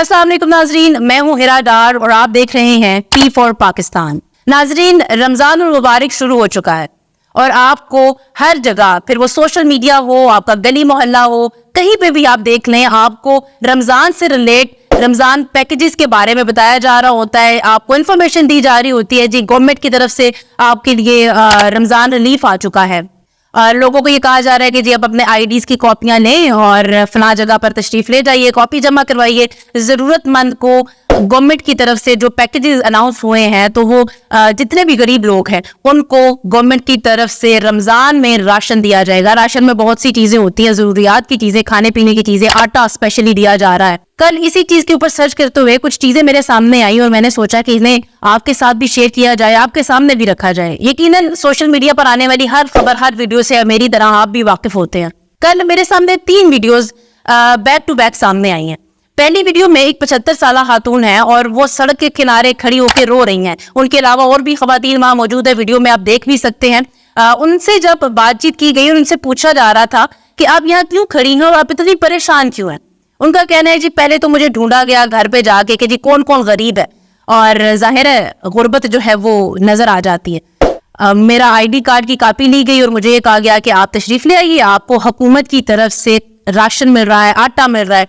السلام علیکم ناظرین، میں ہوں ہیرا ڈار اور آپ دیکھ رہے ہیں پی فور پاکستان۔ ناظرین، رمضان المبارک شروع ہو چکا ہے اور آپ کو ہر جگہ، پھر وہ سوشل میڈیا ہو، آپ کا گلی محلہ ہو، کہیں پہ بھی آپ دیکھ لیں، آپ کو رمضان سے ریلیٹ رمضان پیکیجز کے بارے میں بتایا جا رہا ہوتا ہے، آپ کو انفارمیشن دی جا رہی ہوتی ہے، جی گورنمنٹ کی طرف سے آپ کے لیے رمضان ریلیف آ چکا ہے۔ اور لوگوں کو یہ کہا جا رہا ہے کہ جی اب اپنے آئی ڈیز کی کاپیاں لیں اور فلاں جگہ پر تشریف لے جائیے، کاپی جمع کروائیے۔ ضرورت مند کو گورنمنٹ کی طرف سے جو پیکیجز اناؤنس ہوئے ہیں تو وہ جتنے بھی غریب لوگ ہیں ان کو گورنمنٹ کی طرف سے رمضان میں راشن دیا جائے گا۔ راشن میں بہت سی چیزیں ہوتی ہیں، ضروریات کی چیزیں، کھانے پینے کی چیزیں، آٹا اسپیشلی دیا جا رہا ہے۔ کل اسی چیز کے اوپر سرچ کرتے ہوئے کچھ چیزیں میرے سامنے آئی اور میں نے سوچا کہ انہیں آپ کے ساتھ بھی شیئر کیا جائے، آپ کے سامنے بھی رکھا جائے۔ یقیناً سوشل میڈیا پر آنے والی ہر خبر، ہر ویڈیو سے میری طرح آپ بھی واقف ہوتے ہیں۔ کل میرے سامنے 3 ویڈیوز بیک ٹو بیک سامنے آئی ہیں۔ پہلی ویڈیو میں ایک 75 سالہ خاتون ہے اور وہ سڑک کے کنارے کھڑی ہو کے رو رہی ہیں۔ ان کے علاوہ اور بھی خواتین وہاں موجود ہے، ویڈیو میں آپ دیکھ بھی سکتے ہیں۔ ان سے جب بات چیت کی گئی اور ان سے پوچھا جا رہا تھا کہ آپ یہاں کیوں کھڑی ہیں اور آپ اتنی پریشان کیوں ہیں، ان کا کہنا ہے جی پہلے تو مجھے ڈھونڈا گیا گھر پہ جا کے کہ جی کون کون غریب ہے، اور ظاہر ہے غربت جو ہے وہ نظر آ جاتی ہے۔ میرا آئی ڈی کارڈ کی کاپی لی گئی اور مجھے یہ کہا گیا کہ آپ تشریف لے آئیے، آپ کو حکومت کی طرف سے راشن مل رہا ہے، آٹا مل رہا ہے۔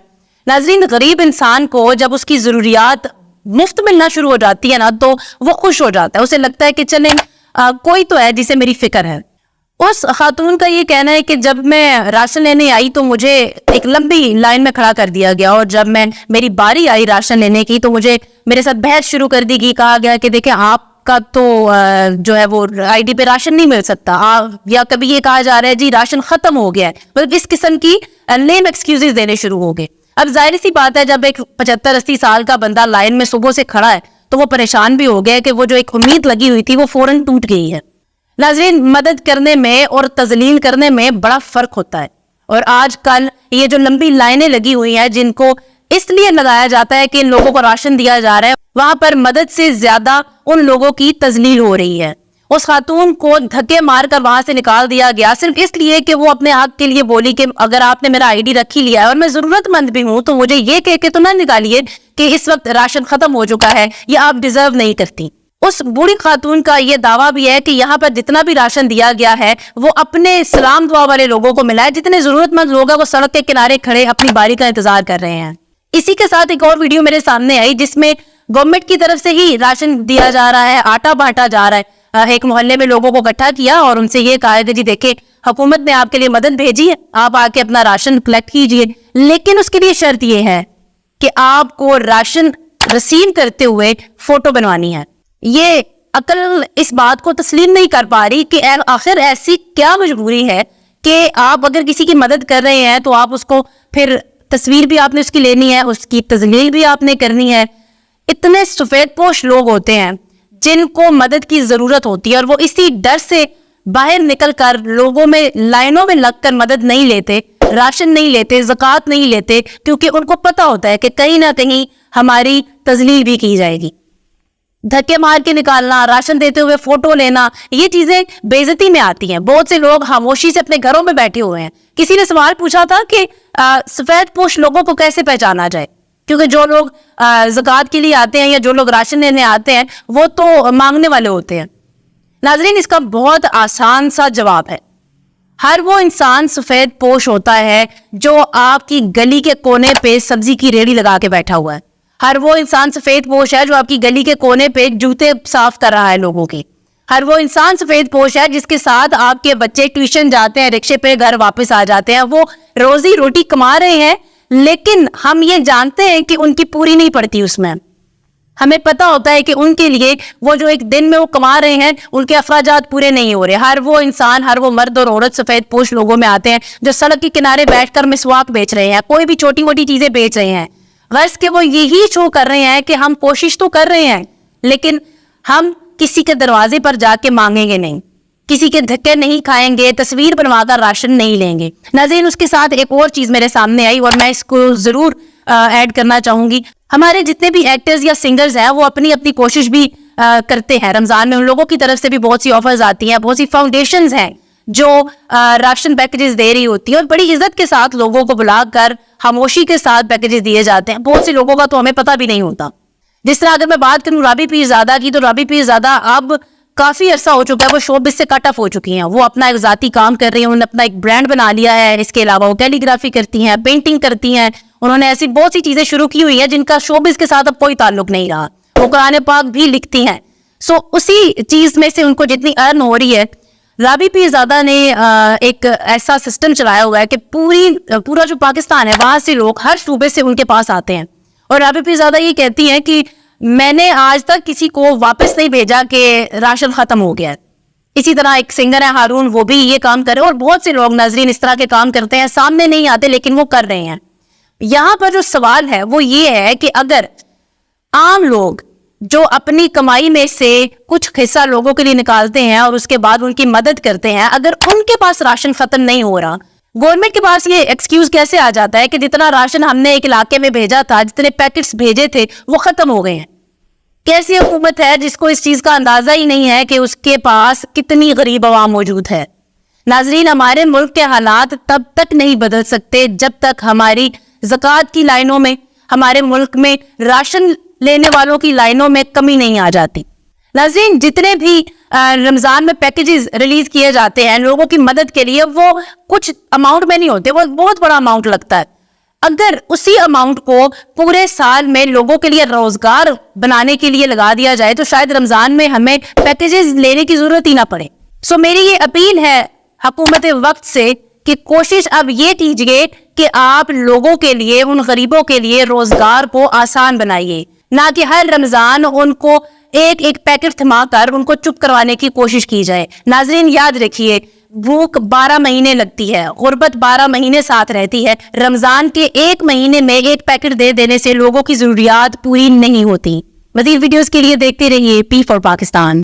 ناظرین، غریب انسان کو جب اس کی ضروریات مفت ملنا شروع ہو جاتی ہے نا تو وہ خوش ہو جاتا ہے، اسے لگتا ہے کہ چلیں کوئی تو ہے جسے میری فکر ہے۔ اس خاتون کا یہ کہنا ہے کہ جب میں راشن لینے آئی تو مجھے ایک لمبی لائن میں کھڑا کر دیا گیا، اور جب میری باری آئی راشن لینے کی تو مجھے میرے ساتھ بحث شروع کر دی گئی۔ کہا گیا کہ دیکھیں آپ کا تو جو ہے وہ آئی ڈی پہ راشن نہیں مل سکتا، یا کبھی یہ کہا جا رہا ہے جی راشن ختم ہو گیا ہے، مطلب اس قسم کی لیم ایکسکیوزز دینے شروع ہو گئے۔ اب ظاہر سی بات ہے جب ایک 75-80 سال کا بندہ لائن میں صبح سے کھڑا ہے تو وہ پریشان بھی ہو گیا کہ وہ جو ایک امید لگی ہوئی تھی وہ فوراً ٹوٹ گئی ہے۔ ناظرین، مدد کرنے میں اور تذلیل کرنے میں بڑا فرق ہوتا ہے، اور آج کل یہ جو لمبی لائنیں لگی ہوئی ہیں جن کو اس لیے لگایا جاتا ہے کہ ان لوگوں کو راشن دیا جا رہا ہے، وہاں پر مدد سے زیادہ ان لوگوں کی تذلیل ہو رہی ہے۔ اس خاتون کو دھکے مار کر وہاں سے نکال دیا گیا صرف اس لیے کہ وہ اپنے حق کے لیے بولی کہ اگر آپ نے میرا آئی ڈی رکھ ہی لیا ہے اور میں ضرورت مند بھی ہوں تو مجھے یہ کہہ کے تو نہ نکالیے کہ اس وقت راشن ختم ہو چکا ہے یا آپ ڈیزرو نہیں کرتی۔ اس بوڑھی خاتون کا یہ دعویٰ بھی ہے کہ یہاں پر جتنا بھی راشن دیا گیا ہے وہ اپنے سلام دعا والے لوگوں کو ملا ہے، جتنے ضرورت مند لوگ ہیں وہ سڑک کے کنارے کھڑے اپنی باری کا انتظار کر رہے ہیں۔ اسی کے ساتھ ایک اور ویڈیو میرے سامنے آئی جس میں گورنمنٹ کی طرف سے ہی راشن دیا جا رہا ہے، آٹا بانٹا جا رہا ہے۔ ایک محلے میں لوگوں کو اکٹھا کیا اور ان سے یہ کہا کہ جی دیکھیں حکومت نے آپ کے لیے مدد بھیجی ہے، آپ آ کے اپنا راشن کلیکٹ کیجئے، لیکن اس کے لیے شرط یہ ہے کہ آپ کو راشن رسیو کرتے ہوئے فوٹو بنوانی ہے۔ یہ عقل اس بات کو تسلیم نہیں کر پا رہی کہ آخر ایسی کیا مجبوری ہے کہ آپ اگر کسی کی مدد کر رہے ہیں تو آپ اس کو پھر تصویر بھی آپ نے اس کی لینی ہے، اس کی تذلیل بھی آپ نے کرنی ہے۔ اتنے سفید پوش لوگ ہوتے ہیں جن کو مدد کی ضرورت ہوتی ہے اور وہ اسی ڈر سے باہر نکل کر لوگوں میں لائنوں میں لگ کر مدد نہیں لیتے، راشن نہیں لیتے، زکوٰۃ نہیں لیتے، کیونکہ ان کو پتہ ہوتا ہے کہ کہیں نہ کہیں ہماری تذلیل بھی کی جائے گی۔ دھکے مار کے نکالنا، راشن دیتے ہوئے فوٹو لینا، یہ چیزیں بے عزتی میں آتی ہیں۔ بہت سے لوگ خاموشی سے اپنے گھروں میں بیٹھے ہوئے ہیں۔ کسی نے سوال پوچھا تھا کہ سفید پوش لوگوں کو کیسے پہچانا جائے، کیونکہ جو لوگ زکوٰۃ کے لیے آتے ہیں یا جو لوگ راشن لینے آتے ہیں وہ تو مانگنے والے ہوتے ہیں۔ ناظرین، اس کا بہت آسان سا جواب ہے۔ ہر وہ انسان سفید پوش ہوتا ہے جو آپ کی گلی کے کونے پہ سبزی کی ریڑھی لگا کے بیٹھا ہوا ہے۔ ہر وہ انسان سفید پوش ہے جو آپ کی گلی کے کونے پہ جوتے صاف کر رہا ہے لوگوں کے۔ ہر وہ انسان سفید پوش ہے جس کے ساتھ آپ کے بچے ٹیوشن جاتے ہیں، رکشے پہ گھر واپس آ جاتے ہیں، وہ روزی روٹی کما رہے ہیں، لیکن ہم یہ جانتے ہیں کہ ان کی پوری نہیں پڑتی اس میں۔ ہمیں پتہ ہوتا ہے کہ ان کے لیے وہ جو ایک دن میں وہ کما رہے ہیں ان کے اخراجات پورے نہیں ہو رہے۔ ہر وہ انسان، ہر وہ مرد اور عورت سفید پوش لوگوں میں آتے ہیں جو سڑک کے کنارے بیٹھ کر مسواک بیچ رہے ہیں، کوئی بھی چھوٹی موٹی چیزیں بیچ رہے ہیں، غرض کہ وہ یہی شو کر رہے ہیں کہ ہم کوشش تو کر رہے ہیں لیکن ہم کسی کے دروازے پر جا کے مانگیں گے نہیں، کسی کے دھکے نہیں کھائیں گے، تصویر بنوا کر راشن نہیں لیں گے۔ ناظرین، اس کے ساتھ ایک اور چیز میرے سامنے آئی اور میں اس کو ضرور ایڈ کرنا چاہوں گی۔ ہمارے جتنے بھی ایکٹرز یا سنگرز ہیں وہ اپنی اپنی کوشش بھی کرتے ہیں رمضان میں، ان لوگوں کی طرف سے بھی بہت سی آفرز آتی ہیں، بہت سی فاؤنڈیشنز ہیں جو راشن پیکیجز دے رہی ہوتی ہے اور بڑی عزت کے ساتھ لوگوں کو بلا کر خاموشی کے ساتھ پیکیجز دیے جاتے ہیں. بہت سے لوگوں کا تو ہمیں پتہ بھی نہیں ہوتا. جس طرح اگر میں بات کروں رابی پیرزادہ کی, تو رابی پیرزادہ اب کافی عرصہ ہو چکا ہے وہ شوبز سے کٹ آف ہو چکی ہیں. وہ اپنا ایک ذاتی کام کر رہی ہیں, انہوں نے اپنا ایک برانڈ بنا لیا ہے. اس کے علاوہ وہ کیلی گرافی کرتی ہیں, پینٹنگ کرتی ہیں. انہوں نے ایسی بہت سی چیزیں شروع کی ہوئی ہیں جن کا شوبز کے ساتھ اب کوئی تعلق نہیں رہا. وہ قرآن پاک بھی لکھتی ہیں. اسی چیز میں سے ان کو جتنی ارن ہو رہی ہے, رابی پیرزادہ نے ایک ایسا سسٹم چلایا ہوا ہے کہ پورا جو پاکستان ہے وہاں سے لوگ ہر صوبے سے ان کے پاس آتے ہیں. اور رابی پیرزادہ یہ کہتی ہیں کہ میں نے آج تک کسی کو واپس نہیں بھیجا کہ راشن ختم ہو گیا ہے. اسی طرح ایک سنگر ہے ہارون, وہ بھی یہ کام کر رہے ہیں. اور بہت سے لوگ ناظرین اس طرح کے کام کرتے ہیں, سامنے نہیں آتے لیکن وہ کر رہے ہیں. یہاں پر جو سوال ہے وہ یہ ہے کہ اگر عام لوگ جو اپنی کمائی میں سے کچھ حصہ لوگوں کے لیے نکالتے ہیں اور اس کے بعد ان کی مدد کرتے ہیں, اگر ان کے پاس راشن ختم نہیں ہو رہا, گورنمنٹ کے پاس یہ ایکسکیوز کیسے آ جاتا ہے کہ جتنا راشن ہم نے ایک علاقے میں بھیجا تھا, جتنے پیکٹس بھیجے تھے وہ ختم ہو گئے ہیں. کیسی حکومت ہے جس کو اس چیز کا اندازہ ہی نہیں ہے کہ اس کے پاس کتنی غریب عوام موجود ہے. ناظرین, ہمارے ملک کے حالات تب تک نہیں بدل سکتے جب تک ہماری زکوٰۃ کی لائنوں میں, ہمارے ملک میں راشن لینے والوں کی لائنوں میں کمی نہیں آ جاتی. ناظرین, جتنے بھی رمضان میں پیکیجز ریلیز کیے جاتے ہیں لوگوں کی مدد کے لیے, وہ کچھ اماؤنٹ میں نہیں ہوتے, وہ بہت بڑا اماؤنٹ لگتا ہے. اگر اسی اماؤنٹ کو پورے سال میں لوگوں کے لیے روزگار بنانے کے لیے لگا دیا جائے تو شاید رمضان میں ہمیں پیکیجز لینے کی ضرورت ہی نہ پڑے. میری یہ اپیل ہے حکومت وقت سے کہ کوشش اب یہ کیجیے کہ آپ لوگوں کے لیے, ان غریبوں کے لیے روزگار کو آسان بنائیے, نہ کہ ہر رمضان ان کو ایک ایک پیکٹ تھما کر ان کو چپ کروانے کی کوشش کی جائے. ناظرین, یاد رکھیے, بھوک 12 مہینے لگتی ہے, غربت 12 مہینے ساتھ رہتی ہے. رمضان کے ایک مہینے میں ایک پیکٹ دے دینے سے لوگوں کی ضروریات پوری نہیں ہوتی. مزید ویڈیوز کے لیے دیکھتے رہیے P4 پاکستان.